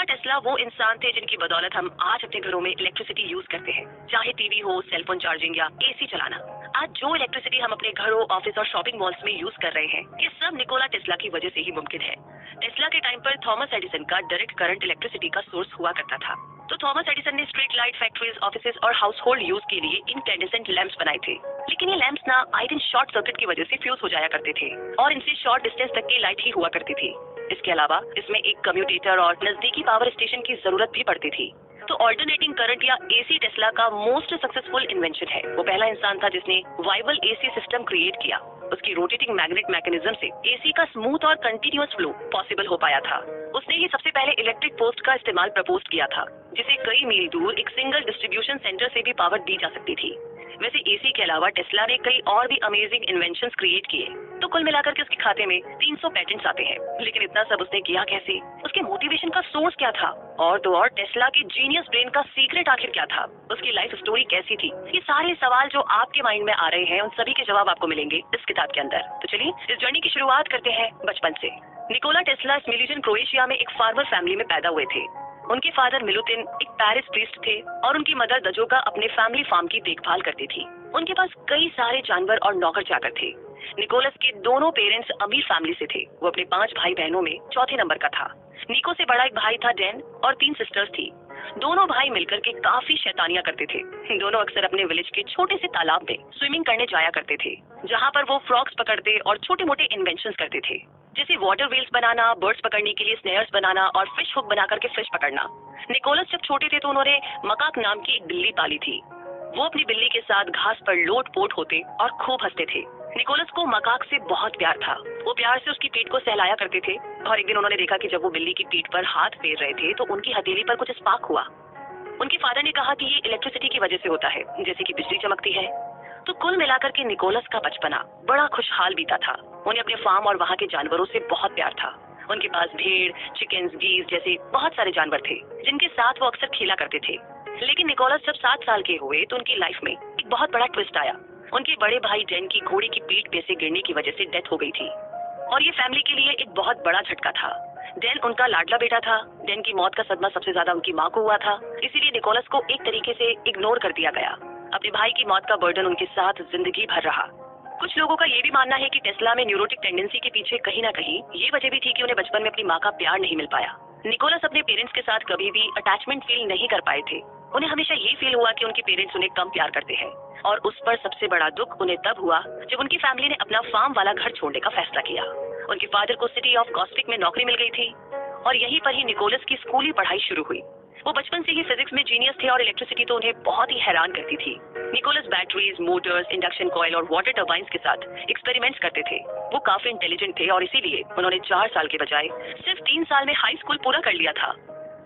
Tesla वो इंसान थे जिनकी बदौलत हम आज अपने घरों में इलेक्ट्रिसिटी यूज करते हैं, चाहे टीवी हो, सेलफोन चार्जिंग या एसी चलाना। आज जो इलेक्ट्रिसिटी हम अपने घरों, ऑफिस और शॉपिंग मॉल्स में यूज कर रहे हैं, ये सब निकोला टेस्ला की वजह से ही मुमकिन है। टेस्ला के टाइम पर थॉमस एडिसन का डायरेक्ट करंट इलेक्ट्रिसिटी का सोर्स हुआ करता था। तो थॉमस एडिसन ने स्ट्रीट लाइट, फैक्ट्रीज, ऑफिसेज और हाउस होल्ड यूज के लिए इनकैंडेसेंट लैंप्स बनाए थे। लेकिन ये लैंप्स ना आए दिन शॉर्ट सर्किट की वजह से फ्यूज हो जाया करते थे और इनसे शॉर्ट डिस्टेंस तक की लाइट ही हुआ करती थी। इसके अलावा इसमें एक कम्यूटेटर और नजदीकी पावर स्टेशन की जरूरत भी पड़ती थी। तो ऑल्टरनेटिंग करंट या एसी टेस्ला का मोस्ट सक्सेसफुल इन्वेंशन है। वो पहला इंसान था जिसने वाइबल एसी सिस्टम क्रिएट किया। उसकी रोटेटिंग मैग्नेट मैकेनिज्म से एसी का स्मूथ और कंटिन्यूअस फ्लो पॉसिबल हो पाया था। उसने ही सबसे पहले इलेक्ट्रिक पोस्ट का इस्तेमाल प्रपोज किया था, जिसे कई मील दूर एक सिंगल डिस्ट्रीब्यूशन सेंटर से भी पावर दी जा सकती थी। वैसे एसी के अलावा टेस्ला ने कई और भी अमेजिंग इन्वेंशंस क्रिएट किए। तो कुल मिलाकर के उसके खाते में 300 पेटेंट्स आते हैं। लेकिन इतना सब उसने किया कैसे? उसके मोटिवेशन का सोर्स क्या था? और तो और टेस्ला के जीनियस ब्रेन का सीक्रेट आखिर क्या था? उसकी लाइफ स्टोरी कैसी थी? ये सारे सवाल जो आपके माइंड में आ रहे हैं, उन सभी के जवाब आपको मिलेंगे इस किताब के अंदर। तो चलिए इस जर्नी की शुरुआत करते हैं बचपन से। निकोला टेस्ला स्मिलिजन, क्रोएशिया में एक फार्मर फैमिली में पैदा हुए थे। उनके फादर मिलुतिन एक पेरिस प्रीस्ट थे और उनकी मदर दजोका अपने फैमिली फार्म की देखभाल करती थी। उनके पास कई सारे जानवर और नौकर चाकर थे। निकोलस के दोनों पेरेंट्स अमीर फैमिली से थे। वो अपने 5 भाई बहनों में चौथे नंबर का था। निको से बड़ा एक भाई था डैन और 3 सिस्टर्स थी। दोनों भाई मिलकर के काफी शैतानियां करते थे। दोनों अक्सर अपने विलेज के छोटे से तालाब में स्विमिंग करने जाया करते थे, जहाँ पर वो फ्रॉग्स पकड़ते और छोटे मोटे इन्वेंशंस करते थे, जैसे वाटर व्हील्स बनाना, बर्ड्स पकड़ने के लिए स्नेयर्स बनाना और फिश हुक बना करके फिश पकड़ना। निकोलस जब छोटे थे तो उन्होंने मकाक नाम की एक बिल्ली पाली थी। वो अपनी बिल्ली के साथ घास पर लोट पोट होते और खूब हंसते थे। निकोलस को मकाक से बहुत प्यार था। वो प्यार से उसकी पीठ को सहलाया करते थे। और एक दिन उन्होंने देखा कि जब वो बिल्ली की पीठ पर हाथ फेर रहे थे तो उनकी हथेली पर कुछ स्पार्क हुआ। उनके फादर ने कहा कि ये इलेक्ट्रिसिटी की वजह से होता है, जैसे कि बिजली चमकती है। तो कुल मिलाकर के निकोलस का बचपना बड़ा खुशहाल बीता था। उन्हें अपने फार्म और वहाँ के जानवरों से बहुत प्यार था। उनके पास भेड़, चिकन्स, गीज जैसे बहुत सारे जानवर थे जिनके साथ वो अक्सर खेला करते थे। लेकिन निकोलस जब 7 साल के हुए तो उनकी लाइफ में एक बहुत बड़ा ट्विस्ट आया। उनके बड़े भाई डैन की घोड़े की पीठ पे से गिरने की वजह से डेथ हो गई थी और ये फैमिली के लिए एक बहुत बड़ा झटका था। डैन उनका लाडला बेटा था। डैन की मौत का सदमा सबसे ज्यादा उनकी माँ को हुआ था, इसीलिए निकोलस को एक तरीके से इग्नोर कर दिया गया। अपने भाई की मौत का बर्डन उनके साथ जिंदगी भर रहा। कुछ लोगों का ये भी मानना है कि टेस्ला में न्यूरोटिक टेंडेंसी के पीछे कहीं ना कहीं ये वजह भी थी कि उन्हें बचपन में अपनी माँ का प्यार नहीं मिल पाया। निकोलस अपने पेरेंट्स के साथ कभी भी अटैचमेंट फील नहीं कर पाए थे। उन्हें हमेशा ये फील हुआ कि उनके पेरेंट्स उन्हें कम प्यार करते हैं और उस पर सबसे बड़ा दुख उन्हें तब हुआ जब उनकी फैमिली ने अपना फार्म वाला घर छोड़ने का फैसला किया। उनके फादर को सिटी ऑफ कॉस्टिक में नौकरी मिल गई थी और यहीं पर ही निकोलस की स्कूली पढ़ाई शुरू हुई। वो बचपन से ही फिजिक्स में जीनियस थे और इलेक्ट्रिसिटी तो उन्हें बहुत ही हैरान करती थी। Nicholas batteries, motors, induction coil और वाटर टर्बाइन्स के साथ एक्सपेरिमेंट्स करते थे। वो काफी इंटेलिजेंट थे और इसीलिए उन्होंने 4 साल के बजाय सिर्फ 3 साल में हाई स्कूल पूरा कर लिया था।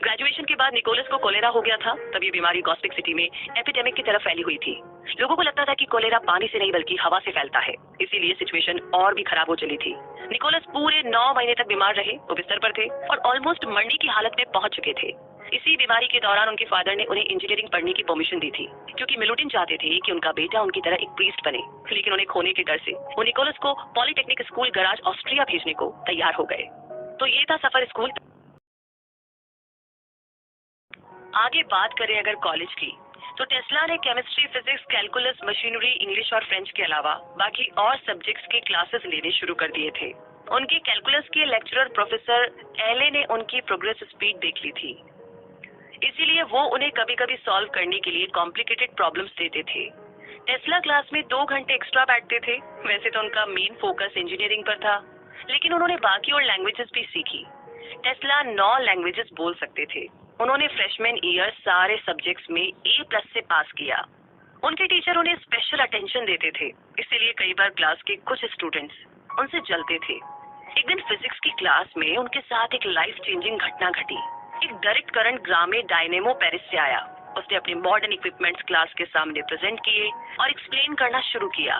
ग्रेजुएशन के बाद निकोलस को कोलेरा हो गया था। तब ये बीमारी गॉस्पिक सिटी में एपिडेमिक की तरफ फैली हुई थी। लोगों को लगता था कि कोलेरा पानी से नहीं बल्कि हवा से फैलता है, इसीलिए सिचुएशन और भी खराब हो चली थी। निकोलस पूरे 9 महीने तक बीमार रहे। वो बिस्तर पर थे और ऑलमोस्ट मरने की हालत में पहुंच चुके थे। इसी बीमारी के दौरान उनके फादर ने उन्हें इंजीनियरिंग पढ़ने की परमिशन दी थी, क्योंकि मिलुटिन चाहते थे कि उनका बेटा उनकी तरह एक प्रीस्ट बने। लेकिन उन्हें खोने के डर से वो निकोलस को पॉलिटेक्निक स्कूल गराज ऑस्ट्रिया भेजने को तैयार हो गए। तो ये था सफर स्कूल। आगे बात करें अगर कॉलेज की, तो टेस्ला ने chemistry, physics, calculus, machinery, English और फ्रेंच के अलावा बाकी और सब्जेक्ट्स के क्लासेस लेने शुरू कर दिए थे। उनके कैलकुलस के लेक्चरर प्रोफेसर एले ने उनकी प्रोग्रेस स्पीड देख ली थी, इसीलिए वो उन्हें कभी कभी सॉल्व करने के लिए कॉम्प्लिकेटेड प्रॉब्लम्स देते थे। टेस्ला क्लास में 2 घंटे एक्स्ट्रा बैठते थे। वैसे तो उनका मेन फोकस इंजीनियरिंग पर था, लेकिन उन्होंने बाकी और लैंग्वेजेस भी सीखी। टेस्ला 9 लैंग्वेजेस बोल सकते थे। उन्होंने फ्रेशमैन ईयर सारे सब्जेक्ट्स में A+ से पास किया। उनके टीचर उन्हें स्पेशल अटेंशन देते थे, इसीलिए कई बार क्लास के कुछ स्टूडेंट्स उनसे जलते थे। एक दिन फिजिक्स की क्लास में उनके साथ एक लाइफ चेंजिंग घटना घटी। एक डायरेक्ट करंट ग्रामे डायनेमो पेरिस से आया। उसने अपने मॉडर्न इक्विपमेंट्स क्लास के सामने प्रेजेंट किए और एक्सप्लेन करना शुरू किया।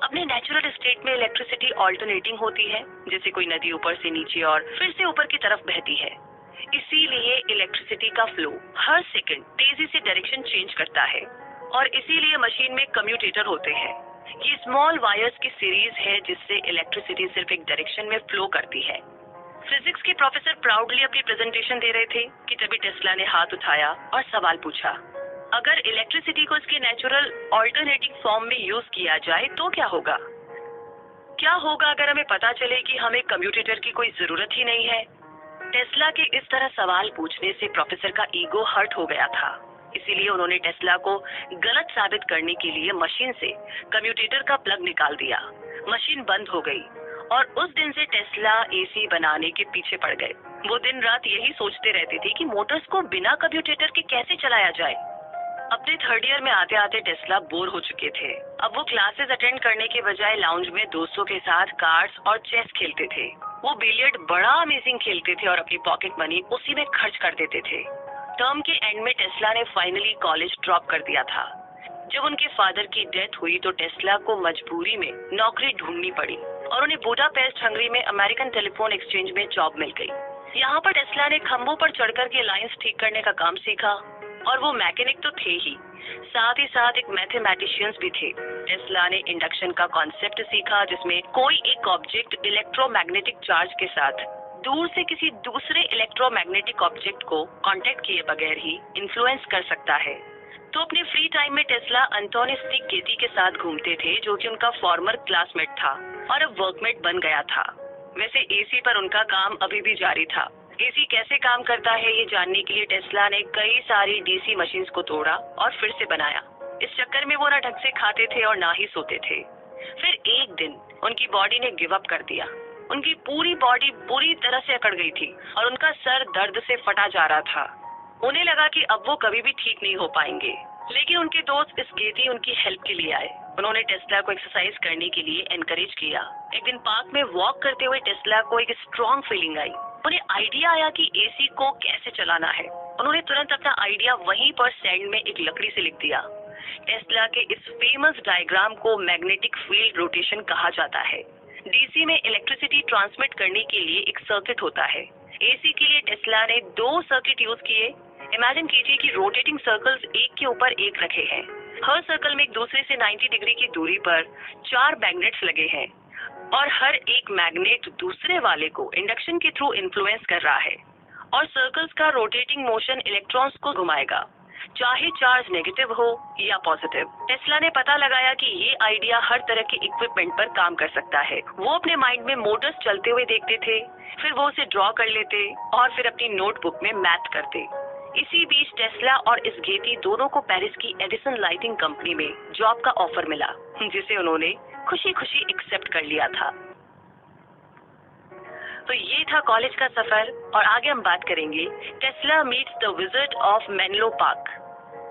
अपने नेचुरल स्टेट में इलेक्ट्रिसिटी ऑल्टरनेटिंग होती है, जैसे कोई नदी ऊपर से नीचे और फिर से ऊपर की तरफ बहती है। इसीलिए इलेक्ट्रिसिटी का फ्लो हर सेकंड तेजी से डायरेक्शन चेंज करता है और इसीलिए मशीन में कम्यूटेटर होते हैं। ये स्मॉल वायर्स की सीरीज है जिससे इलेक्ट्रिसिटी सिर्फ एक डायरेक्शन में फ्लो करती है। फिजिक्स के प्रोफेसर प्राउडली अपनी प्रेजेंटेशन दे रहे थे कि तभी टेस्ला ने हाथ उठाया और सवाल पूछा, अगर इलेक्ट्रिसिटी को इसके नेचुरल ऑल्टरनेटिव फॉर्म में यूज किया जाए तो क्या होगा? क्या होगा अगर हमें पता चले कि हमें कम्यूटेटर की कोई जरूरत ही नहीं है? टेस्ला के इस तरह सवाल पूछने से प्रोफेसर का ईगो हर्ट हो गया था। इसीलिए उन्होंने टेस्ला को गलत साबित करने के लिए मशीन से कम्यूटेटर का प्लग निकाल दिया। मशीन बंद हो गई और उस दिन से टेस्ला एसी बनाने के पीछे पड़ गए। वो दिन रात यही सोचते रहते थे कि मोटर्स को बिना कम्यूटेटर के कैसे चलाया जाए। अपने थर्ड ईयर में आते आते टेस्ला बोर हो चुके थे। अब वो क्लासेस अटेंड करने के बजाय लाउंज में दोस्तों के साथ कार्ड्स और चेस खेलते थे। वो बिलियर्ड बड़ा अमेजिंग खेलते थे और अपनी पॉकेट मनी उसी में खर्च कर देते थे। टर्म के एंड में टेस्ला ने फाइनली कॉलेज ड्रॉप कर दिया था। जब उनके फादर की डेथ हुई तो टेस्ला को मजबूरी में नौकरी ढूंढनी पड़ी और उन्हें बुडापेस्ट हंगरी में अमेरिकन टेलीफोन एक्सचेंज में जॉब मिल गई। यहाँ पर टेस्ला ने खंभों पर चढ़कर के लाइंस ठीक करने का काम सीखा और वो मैकेनिक तो थे ही, साथ ही साथ एक मैथमेटिशियंस भी थे। टेस्ला ने इंडक्शन का कॉन्सेप्ट सीखा जिसमें कोई एक ऑब्जेक्ट इलेक्ट्रोमैग्नेटिक चार्ज के साथ दूर से किसी दूसरे इलेक्ट्रोमैग्नेटिक ऑब्जेक्ट को कांटेक्ट किए बगैर ही इन्फ्लुएंस कर सकता है। तो अपने फ्री टाइम में टेस्ला अंटोनी स्टिगेटी के साथ घूमते थे जो कि उनका फॉर्मर क्लासमेट था और अब वर्कमेट बन गया था। वैसे एसी पर उनका काम अभी भी जारी था। एसी कैसे काम करता है ये जानने के लिए टेस्ला ने कई सारी डीसी मशीन्स को तोड़ा और फिर से बनाया। इस चक्कर में वो ना ढंग से खाते थे और ना ही सोते थे। फिर एक दिन उनकी बॉडी ने गिव अप कर दिया। उनकी पूरी बॉडी बुरी तरह से अकड़ गई थी और उनका सर दर्द से फटा जा रहा था। उन्हें लगा कि अब वो कभी भी ठीक नहीं हो पाएंगे, लेकिन उनके दोस्त स्केटी उनकी हेल्प के लिए आए। उन्होंने टेस्ला को एक्सरसाइज करने के लिए एनकरेज किया। एक दिन पार्क में वॉक करते हुए टेस्ला को एक स्ट्रॉन्ग फीलिंग आई। उन्हें आइडिया आया कि एसी को कैसे चलाना है। उन्होंने तुरंत अपना आइडिया वहीं पर सैंड में एक लकड़ी से लिख दिया। टेस्ला के इस फेमस डायग्राम को मैग्नेटिक फील्ड रोटेशन कहा जाता है। डीसी में इलेक्ट्रिसिटी ट्रांसमिट करने के लिए एक सर्किट होता है। एसी के लिए टेस्ला ने 2 सर्किट यूज किए। इमेजिन कीजिए कि रोटेटिंग सर्कल्स एक के ऊपर एक रखे हैं। हर सर्कल में एक दूसरे से 90 डिग्री की दूरी पर 4 मैग्नेट्स लगे हैं और हर एक मैग्नेट दूसरे वाले को इंडक्शन के थ्रू इन्फ्लुएंस कर रहा है और सर्कल्स का रोटेटिंग मोशन इलेक्ट्रॉन्स को घुमाएगा, चाहे चार्ज नेगेटिव हो या पॉजिटिव। टेस्ला ने पता लगाया कि ये आइडिया हर तरह के इक्विपमेंट पर काम कर सकता है। वो अपने माइंड में मोटर्स चलते हुए देखते थे, फिर वो उसे ड्रॉ कर लेते और फिर अपनी नोटबुक में मैथ करते। इसी बीच टेस्ला और स्केटी दोनों को पेरिस की एडिसन लाइटिंग कंपनी में जॉब का ऑफर मिला, जिसे उन्होंने खुशी खुशी एक्सेप्ट कर लिया था। तो ये था कॉलेज का सफर और आगे हम बात करेंगे Tesla meets the visit of Menlo park.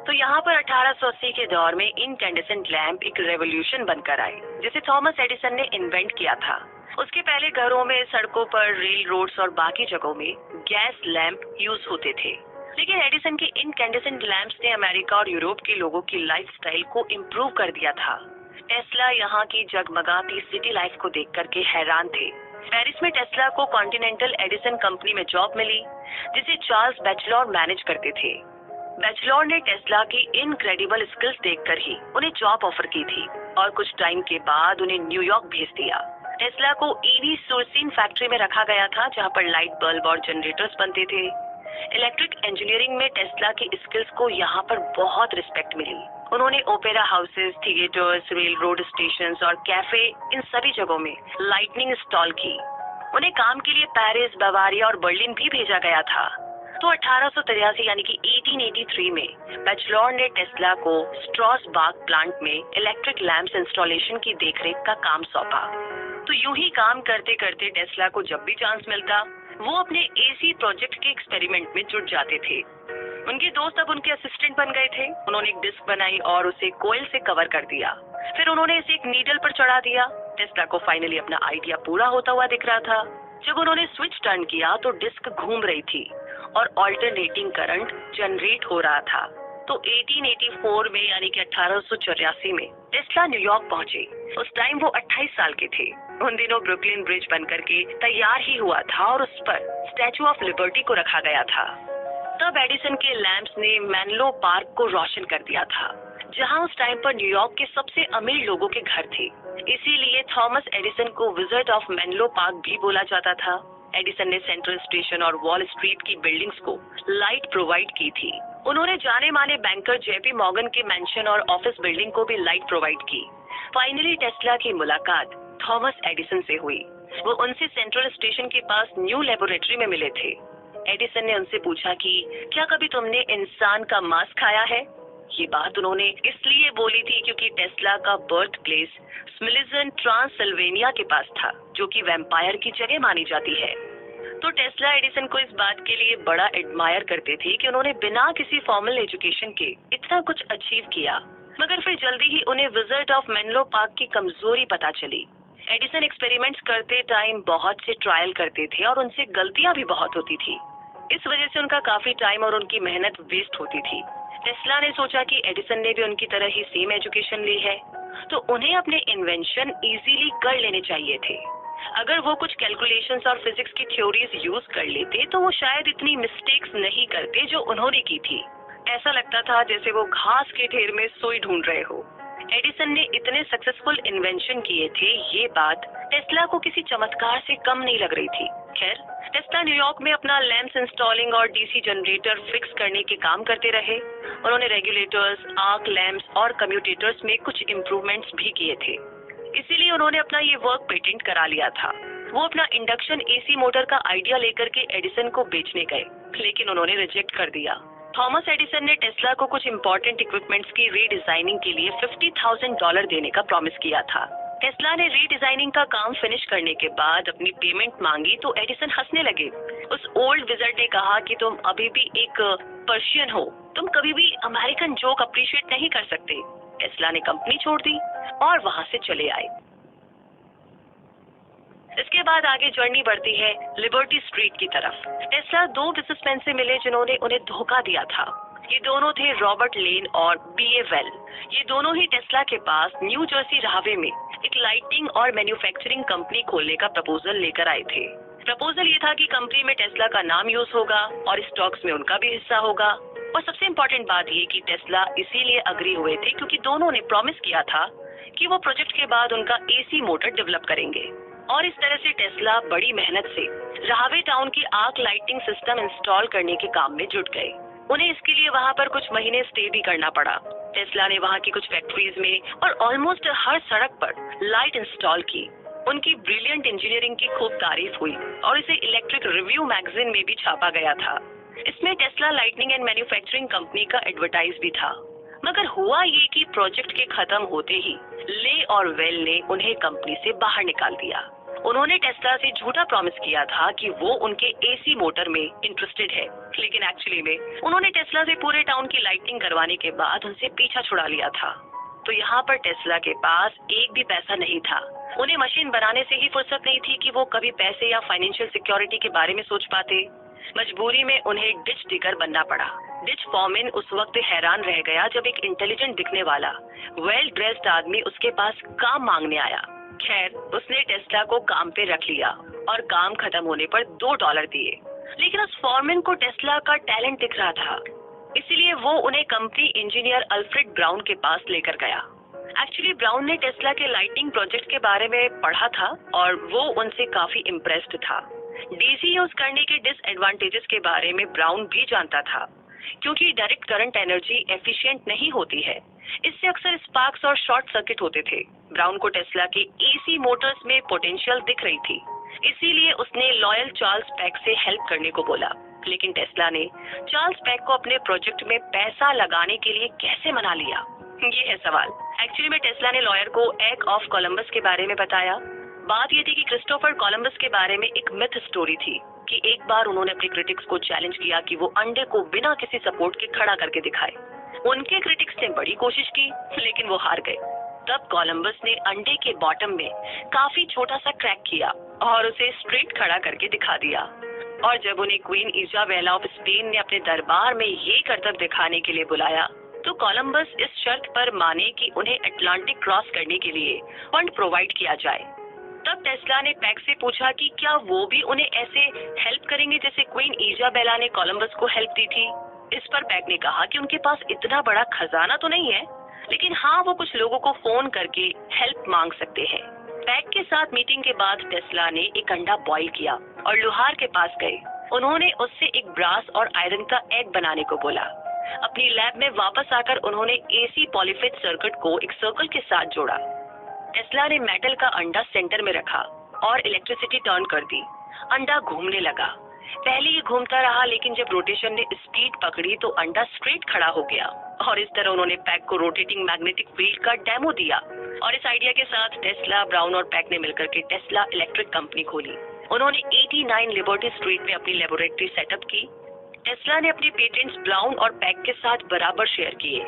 तो यहाँ पर 1880 के दौर में इनकैंडेसेंट लैंप एक रेवोल्यूशन बनकर आए जिसे थॉमस एडिसन ने इन्वेंट किया था। उसके पहले घरों में, सड़कों पर, रेल रोड्स और बाकी जगहों में गैस लैंप यूज होते थे, लेकिन एडिसन के इनकैंडेसेंट लैंप्स ने अमेरिका और यूरोप के लोगों की लाइफस्टाइल को इम्प्रूव कर दिया था। टेस्ला यहाँ की जगमगाती सिटी लाइफ को देख करके हैरान थे। पेरिस में टेस्ला को कॉन्टिनेंटल एडिसन कंपनी में जॉब मिली जिसे चार्ल्स बैचलर मैनेज करते थे। बैचलर ने टेस्ला की इनक्रेडिबल स्किल्स देखकर ही उन्हें जॉब ऑफर की थी और कुछ टाइम के बाद उन्हें न्यूयॉर्क भेज दिया। टेस्ला को ईवी सोर्सिन फैक्ट्री में रखा गया था जहाँ पर लाइट बल्ब और जनरेटर्स बनते थे। इलेक्ट्रिक इंजीनियरिंग में टेस्ला की स्किल्स को यहाँ पर बहुत रिस्पेक्ट मिली। उन्होंने opera houses, theatres, rail road station और कैफे, इन सभी जगहों में लाइटनिंग इंस्टॉल की। उन्हें काम के लिए पेरिस, बवारिया और बर्लिन भी भेजा गया था। तो 1883 यानी कि 1883 में बैचलर ने टेस्ला को स्ट्रॉसबार्ग प्लांट में इलेक्ट्रिक लैंप्स इंस्टॉलेशन की देखरेख का काम सौंपा। तो यूं ही काम करते करते टेस्ला को जब भी चांस मिलता वो अपने एसी प्रोजेक्ट के एक्सपेरिमेंट में जुट जाते थे। उनके दोस्त अब उनके असिस्टेंट बन गए थे। उन्होंने एक डिस्क बनाई और उसे कोयल से कवर कर दिया। फिर उन्होंने इसे एक नीडल पर चढ़ा दिया। टेस्ला को फाइनली अपना आइडिया पूरा होता हुआ दिख रहा था। जब उन्होंने स्विच टर्न किया तो डिस्क घूम रही थी और ऑल्टरनेटिंग करंट जनरेट हो रहा था। तो 1884 में यानी कि 1884 में टेस्ला न्यूयॉर्क पहुंचे। उस टाइम वो 28 साल के थे। उन दिनों ब्रुकलिन ब्रिज बनकर के तैयार ही हुआ था और उस पर स्टैचू ऑफ लिबर्टी को रखा गया था। तब एडिसन के लैंप्स ने मेनलो पार्क को रोशन कर दिया था, जहां उस टाइम पर न्यूयॉर्क के सबसे अमीर लोगों के घर थे। इसीलिए थॉमस एडिसन को विजिट ऑफ मेनलो पार्क भी बोला जाता था। एडिसन ने सेंट्रल स्टेशन और वॉल स्ट्रीट की बिल्डिंग्स को लाइट प्रोवाइड की थी। उन्होंने जाने माने बैंकर जेपी मॉर्गन के मैंशन और ऑफिस बिल्डिंग को भी लाइट प्रोवाइड की। फाइनली टेस्ला की मुलाकात थॉमस एडिसन से हुई। वो उनसे सेंट्रल स्टेशन के पास न्यू लेबोरेटरी में मिले थे। एडिसन ने उनसे पूछा कि क्या कभी तुमने इंसान का मांस खाया है? ये बात उन्होंने इसलिए बोली थी क्योंकि टेस्ला का बर्थ प्लेस स्मिलिजन ट्रांससिल्वेनिया के पास था, जो कि वैम्पायर की जगह मानी जाती है। तो टेस्ला एडिसन को इस बात के लिए बड़ा एडमायर करते थे कि उन्होंने बिना किसी फॉर्मल एजुकेशन के इतना कुछ अचीव किया। मगर फिर जल्दी ही उन्हें विजिट ऑफ मेनलो पार्क की कमजोरी पता चली। एडिसन एक्सपेरिमेंट्स करते टाइम बहुत से ट्रायल करते थे और उनसे गलतियां भी बहुत होती थी। इस वजह से उनका काफी टाइम और उनकी मेहनत वेस्ट होती थी। टेस्ला ने सोचा कि एडिसन ने भी उनकी तरह ही सेम एजुकेशन ली है, तो उन्हें अपने इन्वेंशन इजीली कर लेने चाहिए थे। अगर वो कुछ कैलकुलेशंस और फिजिक्स की थ्योरीज यूज कर लेते तो वो शायद इतनी मिस्टेक्स नहीं करते जो उन्होंने की थी। ऐसा लगता था जैसे वो घास के ढेर में सुई ढूंढ रहे हो। एडिसन ने इतने सक्सेसफुल इन्वेंशन किए थे, ये बात टेस्ला को किसी चमत्कार से कम नहीं लग रही थी। खैर, टेस्ला न्यूयॉर्क में अपना लैंप्स इंस्टॉलिंग और डीसी जनरेटर फिक्स करने के काम करते रहे। उन्होंने रेगुलेटर्स, आर्क लैंप्स और कम्यूटेटर्स में कुछ इम्प्रूवमेंट्स भी किए थे। इसीलिए उन्होंने अपना ये वर्क पेटेंट करा लिया था। वो अपना इंडक्शन एसी मोटर का आइडिया लेकर के एडिसन को बेचने गए, लेकिन उन्होंने रिजेक्ट कर दिया। थॉमस एडिसन ने टेस्ला को कुछ इम्पोर्टेंट इक्विपमेंट्स की रीडिजाइनिंग के लिए $50,000 देने का प्रॉमिस किया था। टेस्ला ने रीडिजाइनिंग का काम फिनिश करने के बाद अपनी पेमेंट मांगी तो एडिसन हंसने लगे। उस ओल्ड विजर्ड ने कहा कि तुम अभी भी एक पर्शियन हो, तुम कभी भी अमेरिकन जोक अप्रिशिएट नहीं कर सकते। टेस्ला ने कंपनी छोड़ दी और वहां से चले आए। इसके बाद आगे जर्नी बढ़ती है लिबर्टी स्ट्रीट की तरफ। टेस्ला दो बिजनेसमैन से मिले जिन्होंने उन्हें धोखा दिया था। ये दोनों थे रॉबर्ट लेन और B.A. वेल। ये दोनों ही टेस्ला के पास न्यू जर्सी राहवे में एक लाइटिंग और मैन्युफैक्चरिंग कंपनी खोलने का प्रपोजल लेकर आए थे। प्रपोजल ये था कि कंपनी में टेस्ला का नाम यूज होगा और स्टॉक्स में उनका भी हिस्सा होगा। और सबसे इम्पोर्टेंट बात ये कि टेस्ला इसीलिए अग्री हुए थे क्योंकि दोनों ने प्रॉमिस किया था कि वो प्रोजेक्ट के बाद उनका एसी मोटर डेवलप करेंगे। और इस तरह से टेस्ला बड़ी मेहनत से राहवे टाउन की आर्क लाइटिंग सिस्टम इंस्टॉल करने के काम में जुट गए। उन्हें इसके लिए वहां पर कुछ महीने स्टे भी करना पड़ा। टेस्ला ने वहां की कुछ फैक्ट्रीज में और ऑलमोस्ट हर सड़क पर लाइट इंस्टॉल की। उनकी ब्रिलियंट इंजीनियरिंग की खूब तारीफ हुई और इसे इलेक्ट्रिक रिव्यू मैगजीन में भी छापा गया था। इसमें Tesla lightning and manufacturing company का एडवर्टाइज भी था। मगर हुआ ये कि प्रोजेक्ट के खत्म होते ही ले और वेल ने उन्हें कंपनी से बाहर निकाल दिया। उन्होंने टेस्ला से झूठा प्रॉमिस किया था कि वो उनके एसी मोटर में इंटरेस्टेड है, लेकिन एक्चुअली में उन्होंने टेस्ला से पूरे टाउन की लाइटिंग करवाने के बाद उनसे पीछा छुड़ा लिया था। तो यहाँ पर टेस्ला के पास एक भी पैसा नहीं था। उन्हें मशीन बनाने से ही फुर्सत नहीं थी कि वो कभी पैसे या फाइनेंशियल सिक्योरिटी के बारे में सोच पाते। मजबूरी में उन्हें डिच डिगर बनना पड़ा। डिच फॉरमैन उस वक्त हैरान रह गया जब एक इंटेलिजेंट दिखने वाला वेल ड्रेस्ड आदमी उसके पास काम मांगने आया। खैर, उसने टेस्ला को काम पे रख लिया और काम खत्म होने पर $2 दिए। लेकिन उस फॉरमैन को टेस्ला का टैलेंट दिख रहा था, इसीलिए वो उन्हें कंपनी इंजीनियर अल्फ्रेड ब्राउन के पास लेकर गया। एक्चुअली ब्राउन ने टेस्ला के लाइटिंग प्रोजेक्ट के बारे में पढ़ा था और वो उनसे काफी इम्प्रेस्ड था। डीसी यूज करने के डिसएडवांटेजेस के बारे में ब्राउन भी जानता था, क्योंकि डायरेक्ट करंट एनर्जी एफिशिएंट नहीं होती है। इससे अक्सर स्पार्क्स और शॉर्ट सर्किट होते थे। ब्राउन को टेस्ला के एसी मोटर्स में पोटेंशियल दिख रही थी, इसीलिए उसने लॉयल चार्ल्स पैक से हेल्प करने को बोला। लेकिन टेस्ला ने चार्ल्स पैक को अपने प्रोजेक्ट में पैसा लगाने के लिए कैसे मना लिया, ये है सवाल। एक्चुअली में टेस्ला ने लॉयर को एक्ट ऑफ कोलंबस के बारे में बताया। बात ये थी कि क्रिस्टोफर कोलंबस के बारे में एक मिथ स्टोरी थी कि एक बार उन्होंने अपने क्रिटिक्स को चैलेंज किया कि वो अंडे को बिना किसी सपोर्ट के खड़ा करके दिखाए। उनके क्रिटिक्स ने बड़ी कोशिश की, लेकिन वो हार गए। तब कोलंबस ने अंडे के बॉटम में काफी छोटा सा क्रैक किया और उसे स्ट्रेट खड़ा करके दिखा दिया। और जब उन्हें क्वीन इजाबेला ऑफ स्पेन ने अपने दरबार में ये करतब दिखाने के लिए बुलाया, तो कोलंबस इस शर्त पर माने कि उन्हें अटलांटिक क्रॉस करने के लिए फंड प्रोवाइड किया जाए। तब टेस्ला ने पैक से पूछा कि क्या वो भी उन्हें ऐसे हेल्प करेंगे जैसे क्वीन इजाबेला ने कोलंबस को हेल्प दी थी। इस पर पैक ने कहा कि उनके पास इतना बड़ा खजाना तो नहीं है, लेकिन हाँ, वो कुछ लोगों को फोन करके हेल्प मांग सकते हैं। पैक के साथ मीटिंग के बाद टेस्ला ने एक अंडा बॉईल किया और लोहार के पास गए। उन्होंने उससे एक ब्रास और आयरन का एग बनाने को बोला। अपनी लैब में वापस आकर उन्होंने एसी पॉलीफेज सर्किट को एक सर्कल के साथ जोड़ा। टेस्ला ने मेटल का अंडा सेंटर में रखा और इलेक्ट्रिसिटी टर्न कर दी। अंडा घूमने लगा। पहले ये घूमता रहा, लेकिन जब रोटेशन ने स्पीड पकड़ी तो अंडा स्ट्रेट खड़ा हो गया और इस तरह उन्होंने पैक को रोटेटिंग मैग्नेटिक फील्ड का डेमो दिया। और इस आइडिया के साथ टेस्ला, ब्राउन और पैक ने मिलकर के टेस्ला इलेक्ट्रिक कंपनी खोली। उन्होंने 89 लिबर्टी स्ट्रीट में अपनी लेबोरेटरी सेटअप की। टेस्ला ने अपने पेटेंट्स ब्राउन और पैक के साथ बराबर शेयर किए,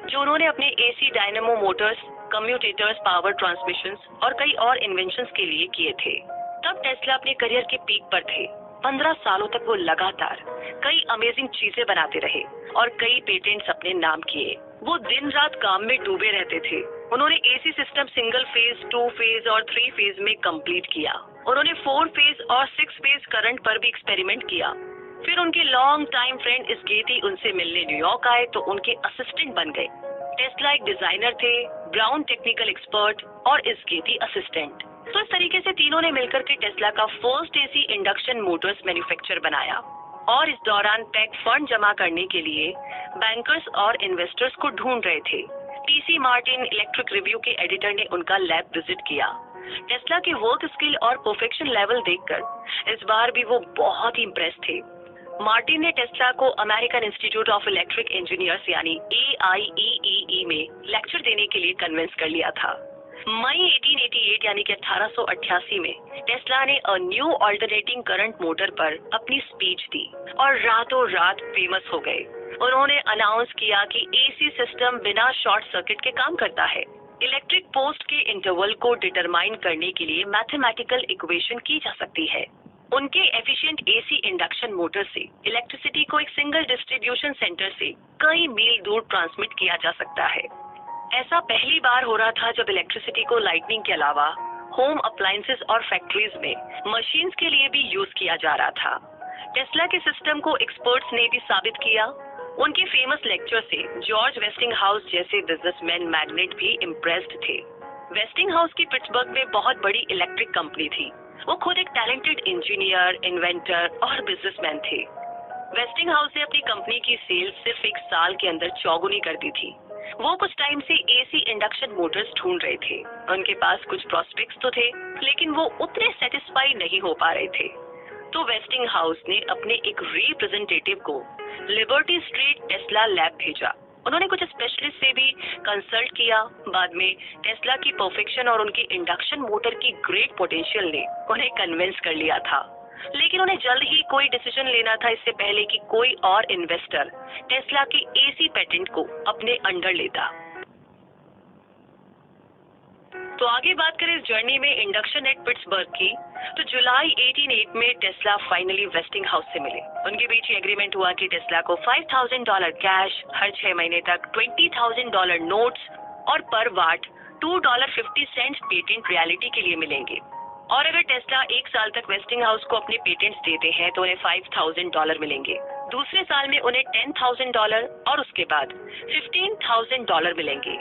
जो उन्होंने अपने AC dynamo Motors, commutators, power transmissions और कई और इन्वेंशंस के लिए किए थे। तब टेस्ला अपने करियर के पीक पर थे। 15 सालों तक वो लगातार कई अमेजिंग चीजें बनाते रहे और कई पेटेंट्स अपने नाम किए। वो दिन रात काम में डूबे रहते थे। उन्होंने AC system single phase, 2 phase और 3 फेज में कंप्लीट किया। उन्होंने 4 फेज और 6 फेज करंट पर भी एक्सपेरिमेंट किया। फिर उनके लॉन्ग टाइम फ्रेंड स्केती उनसे मिलने न्यूयॉर्क आए तो उनके असिस्टेंट बन गए। टेस्ला एक डिजाइनर थे, ब्राउन टेक्निकल एक्सपर्ट और स्केती असिस्टेंट। तो इस तरीके से तीनों ने मिलकर के टेस्ला का first AC induction Motors manufacture बनाया। और इस दौरान पैक फंड जमा करने के लिए बैंकर्स और इन्वेस्टर्स को ढूंढ रहे थे। टीसी मार्टिन, इलेक्ट्रिक रिव्यू के एडिटर ने उनका लैब विजिट किया। टेस्ला के वर्क स्किल और परफेक्शन लेवल देखकर इस बार भी वो बहुत ही इम्प्रेस थे। मार्टिन ने टेस्ला को American institute of electric engineers यानी AIEEE में लेक्चर देने के लिए कन्विंस कर लिया था। मई 1888 यानी कि 1888 में टेस्ला ने a new alternating current motor पर अपनी स्पीच दी और रातों रात फेमस हो गए। उन्होंने अनाउंस किया कि एसी सिस्टम बिना शॉर्ट सर्किट के काम करता है। इलेक्ट्रिक पोस्ट के इंटरवल को डिटरमाइन करने के लिए मैथमेटिकल इक्वेशन की जा सकती है। उनके एफिशिएंट एसी इंडक्शन मोटर से इलेक्ट्रिसिटी को एक सिंगल डिस्ट्रीब्यूशन सेंटर से कई मील दूर ट्रांसमिट किया जा सकता है। ऐसा पहली बार हो रहा था जब इलेक्ट्रिसिटी को लाइटनिंग के अलावा होम अप्लायंसेस और फैक्ट्रीज में मशीन्स के लिए भी यूज किया जा रहा था। टेस्ला के सिस्टम को एक्सपर्ट्स ने भी साबित किया। उनके फेमस लेक्चर से जॉर्ज वेस्टिंगहाउस जैसे बिजनेसमैन मैग्नेट भी इम्प्रेस्ड थे। वेस्टिंगहाउस की पिट्सबर्ग में बहुत बड़ी इलेक्ट्रिक कंपनी थी। वो खुद एक टैलेंटेड इंजीनियर, इन्वेंटर और बिजनेसमैन थे। वेस्टिंगहाउस ने अपनी कंपनी की सेल्स सिर्फ एक साल के अंदर चौगुनी कर दी थी। वो कुछ टाइम से एसी इंडक्शन मोटर्स ढूंढ रहे थे। उनके पास कुछ प्रोस्पेक्ट्स तो थे, लेकिन वो उतने सेटिस्फाई नहीं हो पा रहे थे। तो वेस्टिंगहाउस ने अपने एक रिप्रेजेंटेटिव को लिबर्टी स्ट्रीट टेस्ला लैब भेजा। उन्होंने कुछ स्पेशलिस्ट से भी कंसल्ट किया। बाद में टेस्ला की परफेक्शन और उनकी इंडक्शन मोटर की ग्रेट पोटेंशियल ने उन्हें कन्विंस कर लिया था। लेकिन उन्हें जल्द ही कोई डिसीजन लेना था, इससे पहले कि कोई और इन्वेस्टर टेस्ला के एसी पेटेंट को अपने अंडर लेता। तो आगे बात करें इस जर्नी में इंडक्शन एट पिट्सबर्ग की, तो जुलाई 1808 में टेस्ला फाइनली वेस्टिंगहाउस से मिले। उनके बीच एग्रीमेंट हुआ कि टेस्ला को $5,000 कैश, हर 6 महीने तक $20,000 नोट्स और पर वाट $2.50 पेटेंट रियलिटी के लिए मिलेंगे। और अगर टेस्ला 1 साल तक वेस्टिंगहाउस को अपने पेटेंट्स देते हैं तो उन्हें $5,000 मिलेंगे। दूसरे साल में उन्हें $10,000 और उसके बाद $15,000 मिलेंगे।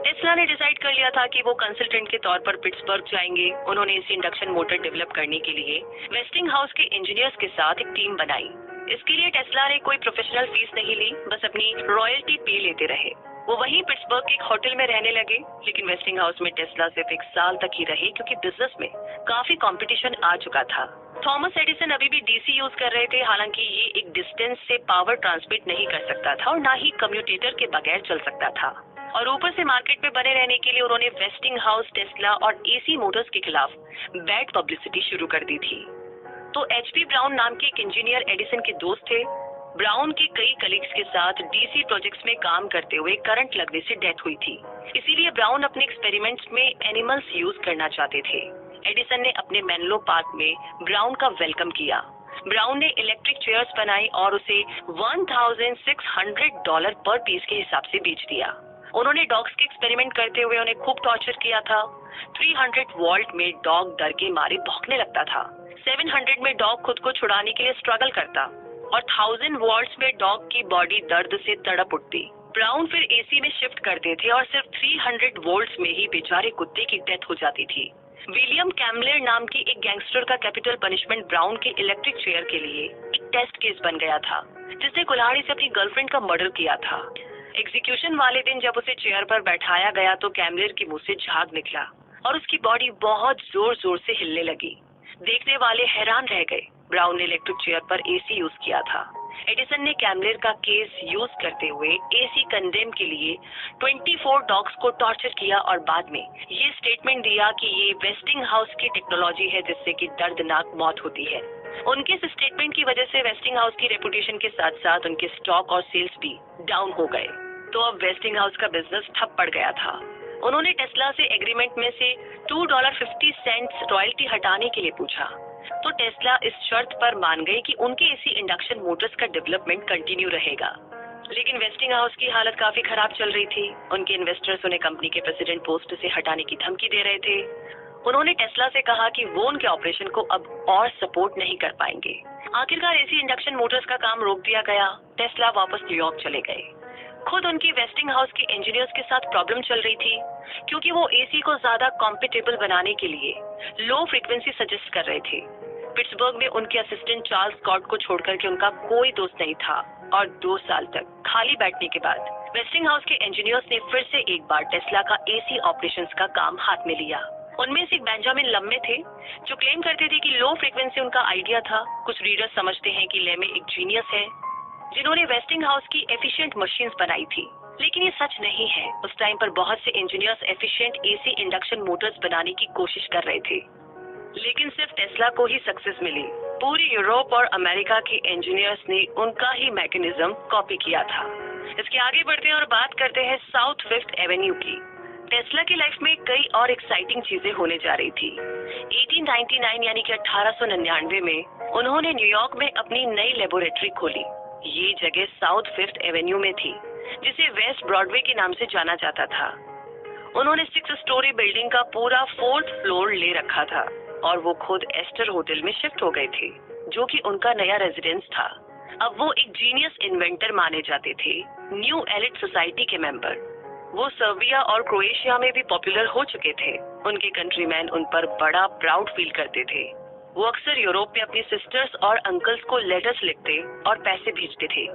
टेस्ला ने डिसाइड कर लिया था कि वो कंसल्टेंट के तौर पर पिट्सबर्ग जाएंगे। उन्होंने इसी इंडक्शन मोटर डेवलप करने के लिए वेस्टिंगहाउस के इंजीनियर्स के साथ एक टीम बनाई। इसके लिए टेस्ला ने कोई प्रोफेशनल फीस नहीं ली, बस अपनी रॉयल्टी पे लेते रहे। वो वहीं पिट्सबर्ग के एक होटल में रहने लगे। लेकिन वेस्टिंगहाउस में टेस्ला सिर्फ 1 साल तक ही रहे, क्योंकि बिजनेस में काफी कंपटीशन आ चुका था। थॉमस एडिसन अभी भी डीसी यूज कर रहे थे। हालांकि ये एक डिस्टेंस से पावर ट्रांसमिट नहीं कर सकता था और ना ही कम्यूटेटर के बगैर चल सकता था। और ऊपर से मार्केट में बने रहने के लिए उन्होंने वेस्टिंगहाउस, टेस्ला और एसी मोटर्स के खिलाफ बैड पब्लिसिटी शुरू कर दी थी। तो HP ब्राउन नाम के एक इंजीनियर एडिसन के दोस्त थे। ब्राउन के कई कलीग्स के साथ डीसी प्रोजेक्ट्स में काम करते हुए करंट लगने से डेथ हुई थी। इसीलिए ब्राउन अपने एक्सपेरिमेंट्स में एनिमल्स यूज करना चाहते थे। एडिसन ने अपने मेनलो पार्क में ब्राउन का वेलकम किया। ब्राउन ने इलेक्ट्रिक चेयर्स बनाई और उसे $1,600 पर पीस के हिसाब से बेच दिया। उन्होंने डॉग्स के एक्सपेरिमेंट करते हुए उन्हें खूब टॉर्चर किया था। 300 वोल्ट में डॉग डर के मारे भौंकने लगता था। 700 में डॉग खुद को छुड़ाने के लिए स्ट्रगल करता और 1000 वोल्ट्स में डॉग की बॉडी दर्द से तड़प उठती। ब्राउन फिर एसी में शिफ्ट करते थे और सिर्फ 300 वोल्ट्स में ही बेचारे कुत्ते की डेथ हो जाती थी। विलियम कैमलर नाम की एक गैंगस्टर का कैपिटल पनिशमेंट ब्राउन के इलेक्ट्रिक चेयर के लिए एक टेस्ट केस बन गया था, जिसने कुल्हाड़ी से अपनी गर्लफ्रेंड का मर्डर किया था। एग्जीक्यूशन वाले दिन जब उसे चेयर पर बैठाया गया तो कैमलर की मुंह से झाग निकला और उसकी बॉडी बहुत जोर जोर से हिलने लगी। देखने वाले हैरान रह गए। ब्राउन ने इलेक्ट्रिक चेयर पर एसी यूज किया था। एडिसन ने कैमलर का केस यूज करते हुए एसी कंडेम के लिए 24 डॉग्स को टॉर्चर किया और बाद में ये स्टेटमेंट दिया कि ये वेस्टिंग हाउस की टेक्नोलॉजी है जिससे कि दर्दनाक मौत होती है। उनके इस स्टेटमेंट की वजह से वेस्टिंग हाउस की रेपुटेशन के साथ साथ उनके स्टॉक और सेल्स भी डाउन हो गए। तो अब वेस्टिंग हाउस का बिजनेस ठप पड़ गया था। उन्होंने टेस्ला से एग्रीमेंट में से $2.50 रॉयल्टी हटाने के लिए पूछा, तो टेस्ला इस शर्त पर मान गई कि उनके एसी इंडक्शन मोटर्स का डेवलपमेंट कंटिन्यू रहेगा। लेकिन वेस्टिंग हाउस की हालत काफी खराब चल रही थी। उनके इन्वेस्टर्स उन्हें कंपनी के प्रेसिडेंट पोस्ट से हटाने की धमकी दे रहे थे। उन्होंने टेस्ला से कहा कि वो उनके ऑपरेशन को अब और सपोर्ट नहीं कर पाएंगे। आखिरकार एसी इंडक्शन मोटर्स का काम रोक दिया गया। टेस्ला वापस न्यूयॉर्क चले गए। खुद उनकी वेस्टिंग हाउस के इंजीनियर्स के साथ प्रॉब्लम चल रही थी, क्योंकि वो एसी को ज्यादा कॉम्पिटेबल बनाने के लिए लो फ्रीक्वेंसी सजेस्ट कर रहे थे। पिट्सबर्ग में उनके असिस्टेंट चार्ल्स स्कॉट को छोड़कर के उनका कोई दोस्त नहीं था और 2 साल तक खाली बैठने के बाद वेस्टिंग हाउस के इंजीनियर्स ने फिर से एक बार टेस्ला का एसी ऑपरेशंस का काम हाथ में लिया। उनमें से एक बेंजामिन लम्मे थे, जो क्लेम करते थे कि लो फ्रीक्वेंसी उनका आइडिया था। कुछ रीडर्स समझते हैं कि लेमे एक जीनियस है जिन्होंने वेस्टिंग हाउस की एफिशिएंट मशीन्स बनाई थी, लेकिन ये सच नहीं है। उस टाइम पर बहुत से engineers efficient AC induction Motors बनाने की कोशिश कर रहे थे, लेकिन सिर्फ टेस्ला को ही सक्सेस मिली। पूरी यूरोप और अमेरिका के इंजीनियर्स ने उनका ही मैकेनिज्म कॉपी किया था। इसके आगे बढ़ते हैं और बात करते हैं साउथ फिफ्थ एवेन्यू की। टेस्ला की लाइफ में कई और एक्साइटिंग चीजें होने जा रही थी। 1899 यानी कि 1899 में उन्होंने न्यूयॉर्क में अपनी नई लेबोरेटरी खोली। ये जगह साउथ फिफ्थ एवेन्यू में थी, जिसे वेस्ट ब्रॉडवे के नाम से जाना जाता था। उन्होंने 6 स्टोरी बिल्डिंग का पूरा 4th फ्लोर ले रखा था और वो खुद एस्टर होटल में शिफ्ट हो गए थे, जो कि उनका नया रेजिडेंस था। अब वो एक जीनियस इन्वेंटर माने जाते थे, न्यू एलिट सोसाइटी के मेंबर। वो सर्बिया और क्रोएशिया में भी पॉपुलर हो चुके थे। उनके कंट्रीमैन उन पर बड़ा प्राउड फील करते थे। वो अक्सर यूरोप में अपनी सिस्टर्स और अंकल्स को लेटर्स लिखते और पैसे भेजते थे।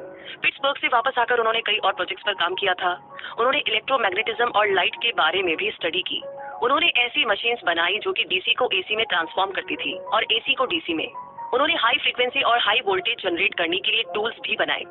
पिट्सबर्ग से वापस आकर उन्होंने कई और प्रोजेक्ट्स पर काम किया था। उन्होंने इलेक्ट्रोमैग्नेटिज्म और लाइट के बारे में भी स्टडी की। उन्होंने ऐसी मशीन्स बनाई जो कि डीसी को एसी में ट्रांसफॉर्म करती थी और एसी को डीसी में। उन्होंने हाई फ्रीक्वेंसी और हाई वोल्टेज जनरेट करने के लिए टूल्स भी बनाए।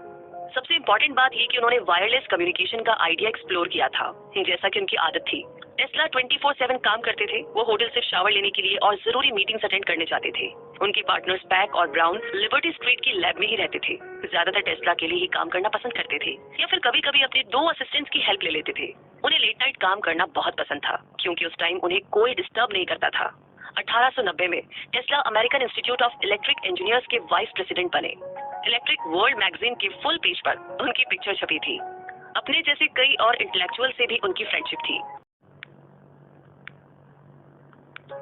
सबसे इम्पोर्टेंट बात ये कि उन्होंने वायरलेस कम्युनिकेशन का आइडिया एक्सप्लोर किया था, जैसा कि उनकी आदत थी। टेस्ला 24/7 काम करते थे। वो होटल से शावर लेने के लिए और जरूरी मीटिंग्स अटेंड करने जाते थे। उनके पार्टनर्स पैक और ब्राउन लिबर्टी स्ट्रीट की लैब में ही रहते थे। ज्यादातर टेस्ला के लिए ही काम करना पसंद करते थे या फिर कभी कभी अपने 2 असिस्टेंट्स की हेल्प ले लेते थे। उन्हें लेट नाइट काम करना बहुत पसंद था, क्योंकि उस टाइम उन्हें कोई डिस्टर्ब नहीं करता था। 1890 में Tesla American institute of electric engineers के वाइस प्रेसिडेंट बने। इलेक्ट्रिक वर्ल्ड मैगजीन के फुल पेज पर उनकी पिक्चर छपी थी। अपने जैसे कई और इंटेलेक्चुअल से भी उनकी फ्रेंडशिप थी।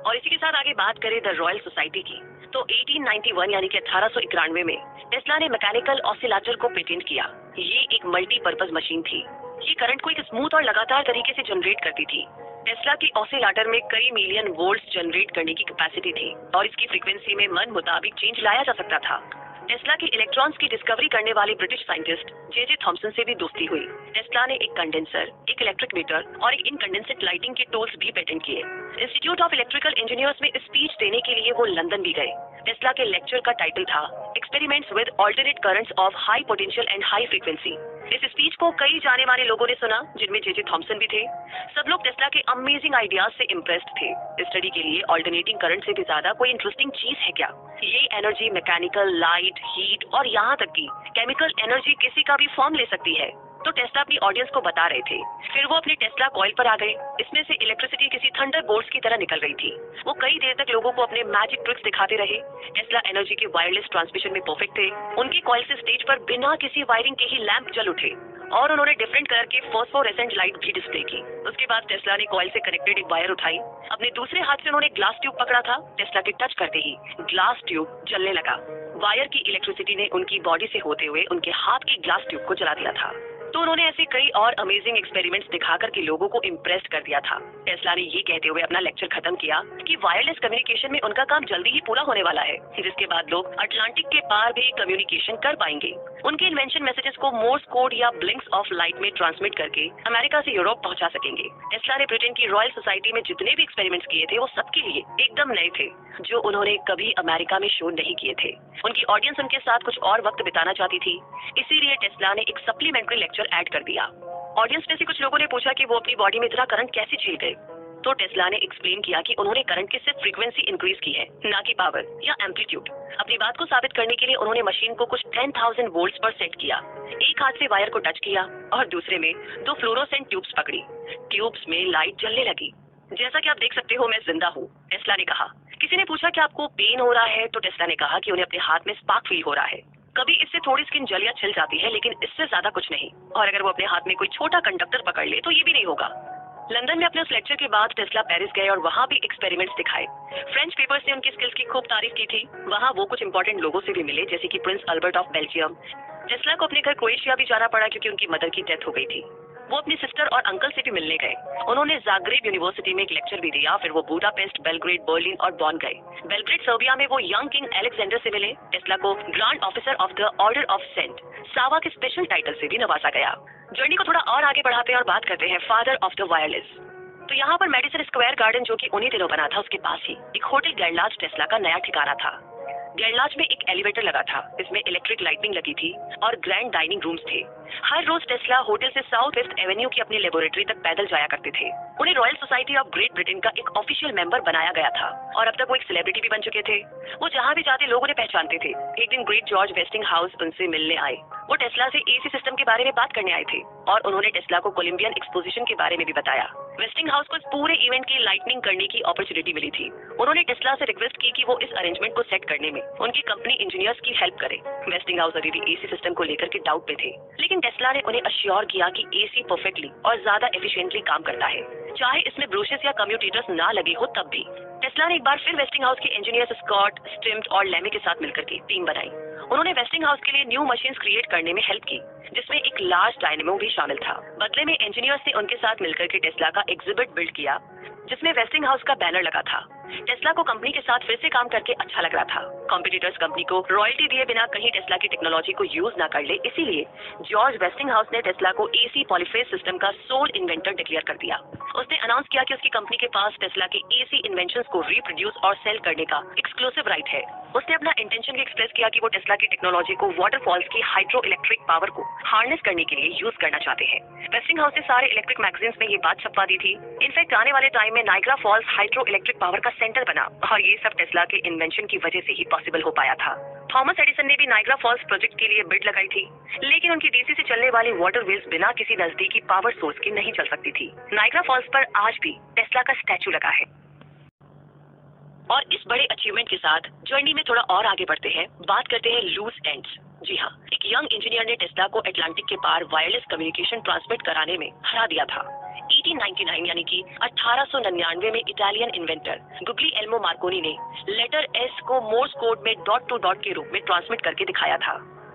और इसी के साथ आगे बात करें द रॉयल सोसाइटी की, तो 1891 यानी कि 1891 में टेस्ला ने मैकेनिकल ऑसिलेटर को पेटेंट किया। ये एक मल्टीपर्पज मशीन थी। ये करंट को एक स्मूथ और लगातार तरीके से जनरेट करती थी। टेस्ला की ऑसिलेटर में कई मिलियन वोल्ट्स जनरेट करने की कैपेसिटी थी और इसकी फ्रीक्वेंसी में मन मुताबिक चेंज लाया जा सकता था। टेस्ला की इलेक्ट्रॉन्स की डिस्कवरी करने वाले ब्रिटिश साइंटिस्ट जे थॉमसन से भी दोस्ती हुई। टेस्ला ने एक कंडेंसर, एक इलेक्ट्रिक मीटर और एक इनकंडेंसेट लाइटिंग के टूल्स भी पेटेंट किए। इंस्टीट्यूट ऑफ इलेक्ट्रिकल इंजीनियर्स में स्पीच देने के लिए वो लंदन भी गए। टेस्ला के लेक्चर का टाइटल था experiments with alternate currents of high potential and high frequency. इस स्पीच को कई जाने माने लोगों ने सुना, जिनमें जे थॉमसन भी थे। सब लोग टेस्ला के अमेजिंग आइडियाज से इम्प्रेस्ड थे। स्टडी के लिए ऑल्टरनेटिंग करंट से भी ज्यादा कोई इंटरेस्टिंग चीज है क्या? ये एनर्जी मैकेनिकल, लाइट, हीट और यहाँ तक कि केमिकल एनर्जी किसी का भी फॉर्म ले सकती है। तो टेस्ला अपनी ऑडियंस को बता रहे थे। फिर वो अपने टेस्ला कॉइल पर आ गए। इसमें से इलेक्ट्रिसिटी किसी थंडर बोल्ट्स की तरह निकल रही थी। वो कई देर तक लोगों को अपने मैजिक ट्रिक्स दिखाते रहे। टेस्ला एनर्जी के वायरलेस ट्रांसमिशन में परफेक्ट थे। उनके कॉइल से स्टेज पर बिना किसी वायरिंग के ही लैंप जल उठे और उन्होंने डिफरेंट कलर की फॉस्फोरेसेंट लाइट भी डिस्प्ले की। उसके बाद टेस्ला ने कॉइल से कनेक्टेड एक वायर उठाई। अपने दूसरे हाथ से उन्होंने ग्लास ट्यूब पकड़ा था। टेस्ला के टच करते ही ग्लास ट्यूब जलने लगा। वायर की इलेक्ट्रिसिटी ने उनकी बॉडी से होते हुए उनके हाथ की ग्लास ट्यूब को जला दिया था। तो उन्होंने ऐसे कई और अमेजिंग एक्सपेरिमेंट्स दिखाकर के लोगों को इम्प्रेस कर दिया था। टेस्ला ने ये कहते हुए अपना लेक्चर खत्म किया कि वायरलेस कम्युनिकेशन में उनका काम जल्दी ही पूरा होने वाला है, जिसके बाद लोग अटलांटिक के पार भी कम्युनिकेशन कर पाएंगे। उनके इन्वेंशन मैसेजेस को मोर्स कोड या ब्लिंक्स ऑफ लाइट में ट्रांसमिट करके अमेरिका से यूरोप पहुंचा सकेंगे। टेस्ला ने ब्रिटेन की रॉयल सोसाइटी में जितने भी एक्सपेरिमेंट्स किए थे वो सबके लिए एकदम नए थे, जो उन्होंने कभी अमेरिका में शो नहीं किए थे। उनकी ऑडियंस उनके साथ कुछ और वक्त बिताना चाहती थी, इसीलिए टेस्ला ने एक सप्लीमेंट्री लेक्चर ऐड कर दिया। ऑडियंस में से कुछ लोगों ने पूछा कि वो अपनी बॉडी में इतना करंट कैसे झेल गए, तो टेस्ला ने एक्सप्लेन किया कि उन्होंने करंट की सिर्फ फ्रीक्वेंसी इंक्रीज की है, ना कि पावर या एम्पलीट्यूड। अपनी बात को साबित करने के लिए उन्होंने मशीन को कुछ 10,000 वोल्ट्स पर सेट किया। एक हाथ से वायर को टच किया और दूसरे में 2 फ्लोरोसेंट ट्यूब्स पकड़ी। ट्यूब्स में लाइट जलने लगी। जैसा कि आप देख सकते हो, मैं जिंदा हूँ, टेस्ला ने कहा। किसी ने पूछा कि आपको पेन हो रहा है, तो टेस्ला ने कहा कि उन्हें अपने हाथ में स्पार्क फील हो रहा है। कभी इससे थोड़ी स्किन जल या छिल जाती है, लेकिन इससे ज्यादा कुछ नहीं। और अगर वो अपने हाथ में कोई छोटा कंडक्टर पकड़ ले तो ये भी नहीं होगा। लंदन में अपने उस लेक्चर के बाद टेस्ला पेरिस गए और वहाँ भी एक्सपेरिमेंट्स दिखाए। फ्रेंच पेपर्स ने उनकी स्किल्स की खूब तारीफ की थी। वहाँ वो कुछ इंपॉर्टेंट लोगों से भी मिले, जैसे कि Prince Albert of Belgium. Tesla को अपने घर क्रोएशिया भी जाना पड़ा क्योंकि उनकी मदर की डेथ हो गई थी। वो अपनी सिस्टर और अंकल से भी मिलने गए। उन्होंने जाग्रेब यूनिवर्सिटी में एक लेक्चर भी दिया। फिर वो बुडापेस्ट, बेलग्रेड, बर्लिन और बॉन गए। बेलग्रेड सर्बिया में वो यंग किंग अलेक्जेंडर से मिले। टेस्ला को grand officer of the Order of Saint Sava के स्पेशल टाइटल से भी नवाजा गया। जर्नी को थोड़ा और आगे बढ़ाते हैं और बात करते हैं फादर ऑफ द वायरलेस। तो यहाँ पर मेडिसन स्क्वायर गार्डन, जो कि उन्हीं दिनों बना था, उसके पास ही एक होटल गेरलाच टेस्ला का नया ठिकाना था। गेरलाच में एक एलिवेटर लगा था, इसमें इलेक्ट्रिक लाइटिंग लगी थी और ग्रैंड डाइनिंग रूम्स थे। हर रोज टेस्ला होटल से साउथ वेस्ट एवेन्यू की अपनी लेबोरेटरी तक पैदल जाया करते थे। उन्हें royal society of great Britain का एक ऑफिशियल मेंबर बनाया गया था और अब तक वो एक सेलिब्रिटी भी बन चुके थे। वो जहाँ भी जाते लोग उन्हें पहचानते थे। एक दिन ग्रेट जॉर्ज वेस्टिंग हाउस उनसे मिलने आए। वो टेस्ला से एसी सिस्टम के बारे में बात करने आए थे और उन्होंने टेस्ला को कोलंबियन एक्सपोजिशन के बारे में भी बताया। वेस्टिंग हाउस को इस पूरे इवेंट की लाइटनिंग करने की अपॉर्चुनिटी मिली थी। उन्होंने टेस्ला से रिक्वेस्ट की कि वो इस अरेंजमेंट को सेट करने में उनकी कंपनी इंजीनियर्स की हेल्प करे। वेस्टिंग हाउस अभी भी एसी सिस्टम को लेकर के डाउट में थे, लेकिन टेस्ला ने उन्हें अश्योर किया कि एसी परफेक्टली और ज्यादा एफिशिएंटली काम करता है, चाहे इसमें ब्रूशेस या कम्यूटेटर्स ना लगे हो तब भी। टेस्ला ने एक बार फिर वेस्टिंग हाउस के इंजीनियर्स स्कॉट, स्टिम्ट और लेमी के साथ मिलकर के टीम बनाई। उन्होंने वेस्टिंग हाउस के लिए न्यू मशीन्स क्रिएट करने में हेल्प की, जिसमें एक लार्ज डायनेमो भी शामिल था। बदले में इंजीनियर्स ने उनके साथ मिलकर के टेस्ला का एग्जिबिट बिल्ड किया, जिसमें वेस्टिंग हाउस का बैनर लगा था। टेस्ला को कंपनी के साथ फिर से काम करके अच्छा लग रहा था। कॉम्पिटिटर्स कंपनी को रॉयल्टी दिए बिना कहीं टेस्ला की टेक्नोलॉजी को यूज ना कर ले, इसीलिए जॉर्ज वेस्टिंग हाउस ने टेस्ला को एसी पॉलीफेज सिस्टम का सोल इन्वेंटर डिक्लेयर कर दिया। उसने अनाउंस किया कि उसकी कंपनी के पास टेस्ला के एसी इन्वेंशंस को रिप्रोड्यूस और सेल करने का एक्सक्लूसिव राइट है। उसने अपना इंटेंशन भी एक्सप्रेस किया कि वो टेस्ला की टेक्नोलॉजी को वाटरफॉल्स की हाइड्रो इलेक्ट्रिक पावर को हार्नेस करने के लिए यूज करना चाहते हैं। वेस्टिंग हाउस ने सारे इलेक्ट्रिक मैगजीन्स में ये बात छपवा दी थी। इनफैक्ट आने वाले टाइम में Niagara Falls hydro electric power का सेंटर बना और ये सब टेस्ला के इन्वेंशन की वजह से ही पॉसिबल हो पाया था। थॉमस एडिसन ने भी नाइग्रा फॉल्स प्रोजेक्ट के लिए बिड लगाई थी, लेकिन उनकी डीसी से चलने वाली वाटर व्हील्स बिना किसी नजदीकी पावर सोर्स की नहीं चल सकती थी। नाइग्रा फॉल्स पर आज भी टेस्ला का स्टैचू लगा है। और इस बड़े अचीवमेंट के साथ जर्नी में थोड़ा और आगे बढ़ते हैं, बात करते हैं लूज एंड्स। जी हाँ, एक यंग इंजीनियर ने टेस्ला को अटलांटिक के पार वायरलेस कम्युनिकेशन ट्रांसमिट कराने में हरा दिया था। 1899 यानी कि 1899 में इटालियन इन्वेंटर गुग्लिएल्मो मार्कोनी ने लेटर एस को मोर्स कोड में डॉट टू डॉट के रूप में ट्रांसमिट करके दिखाया था।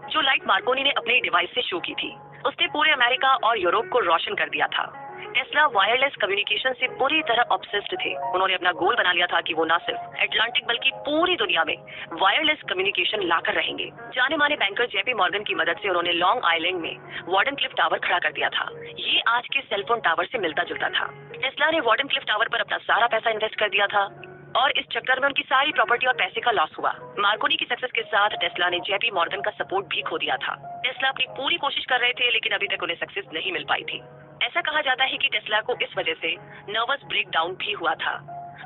जो लाइट मार्कोनी ने अपने डिवाइस से शो की थी, उसने पूरे अमेरिका और यूरोप को रोशन कर दिया था। टेस्ला वायरलेस कम्युनिकेशन से पूरी तरह ऑब्सेस्ड थे। उन्होंने अपना गोल बना लिया था कि वो ना सिर्फ अटलांटिक बल्कि पूरी दुनिया में वायरलेस कम्युनिकेशन लाकर रहेंगे। जाने माने बैंकर जेपी मॉर्गन की मदद से उन्होंने लॉन्ग आइलैंड में वार्डन क्लिफ टावर खड़ा कर दिया था। ये आज के सेलफोन टावर से मिलता जुलता था। टेस्ला ने वार्डन क्लिफ टावर पर अपना सारा पैसा इन्वेस्ट कर दिया था और इस चक्कर में उनकी सारी प्रॉपर्टी और पैसे का लॉस हुआ। मार्कोनी की सक्सेस के साथ टेस्ला ने जेपी मॉर्गन का सपोर्ट भी खो दिया था। टेस्ला अपनी पूरी कोशिश कर रहे थे, लेकिन अभी तक उन्हें सक्सेस नहीं मिल पाई थी। ऐसा कहा जाता है कि टेस्ला को इस वजह से नर्वस ब्रेकडाउन भी हुआ था।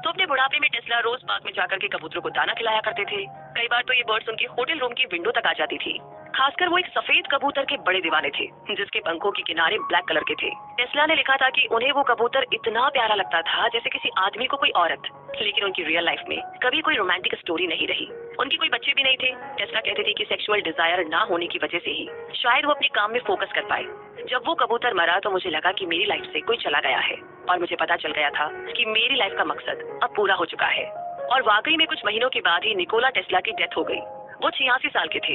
तो अपने बुढ़ापे में टेस्ला रोज पार्क में जाकर के कबूतरों को दाना खिलाया करते थे। कई बार तो ये बर्ड्स उनके होटल रूम की विंडो तक आ जाती थी। खासकर वो एक सफेद कबूतर के बड़े दीवाने थे, जिसके पंखों के किनारे ब्लैक कलर के थे। टेस्ला ने लिखा था कि उन्हें वो कबूतर इतना प्यारा लगता था जैसे किसी आदमी को कोई औरत, लेकिन उनकी रियल लाइफ में कभी कोई रोमांटिक स्टोरी नहीं रही। उनके कोई बच्चे भी नहीं थे। टेस्ला कहते थे कि सेक्सुअल डिजायर ना होने की वजह से ही शायद वो अपने काम में फोकस कर पाए। जब वो कबूतर मरा तो मुझे लगा कि मेरी लाइफ से कोई चला गया है और मुझे पता चल गया था कि मेरी लाइफ का मकसद अब पूरा हो चुका है। और वाकई में कुछ महीनों के बाद ही निकोला टेस्ला की डेथ हो गई। वो 86 साल के थे।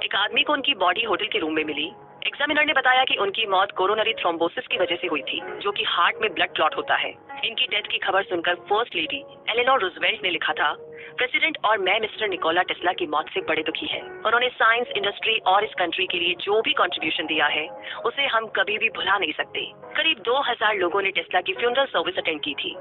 एक आदमी को उनकी बॉडी होटल के रूम में मिली। एग्जामिनर ने बताया कि उनकी मौत कोरोनरी थ्रोम्बोसिस की वजह से हुई थी, जो कि हार्ट में ब्लड क्लॉट होता है। इनकी डेथ की खबर सुनकर फर्स्ट लेडी एलेनोर रूजवेल्ट ने लिखा था, प्रेसिडेंट और मैं मिस्टर निकोला टेस्ला की मौत से बड़े दुखी है। उन्होंने साइंस इंडस्ट्री और इस कंट्री के लिए जो भी कंट्रीब्यूशन दिया है उसे हम कभी भी भुला नहीं सकते। करीब 2000 लोगों ने टेस्ला की फ्यूनरल सर्विस अटेंड की थी।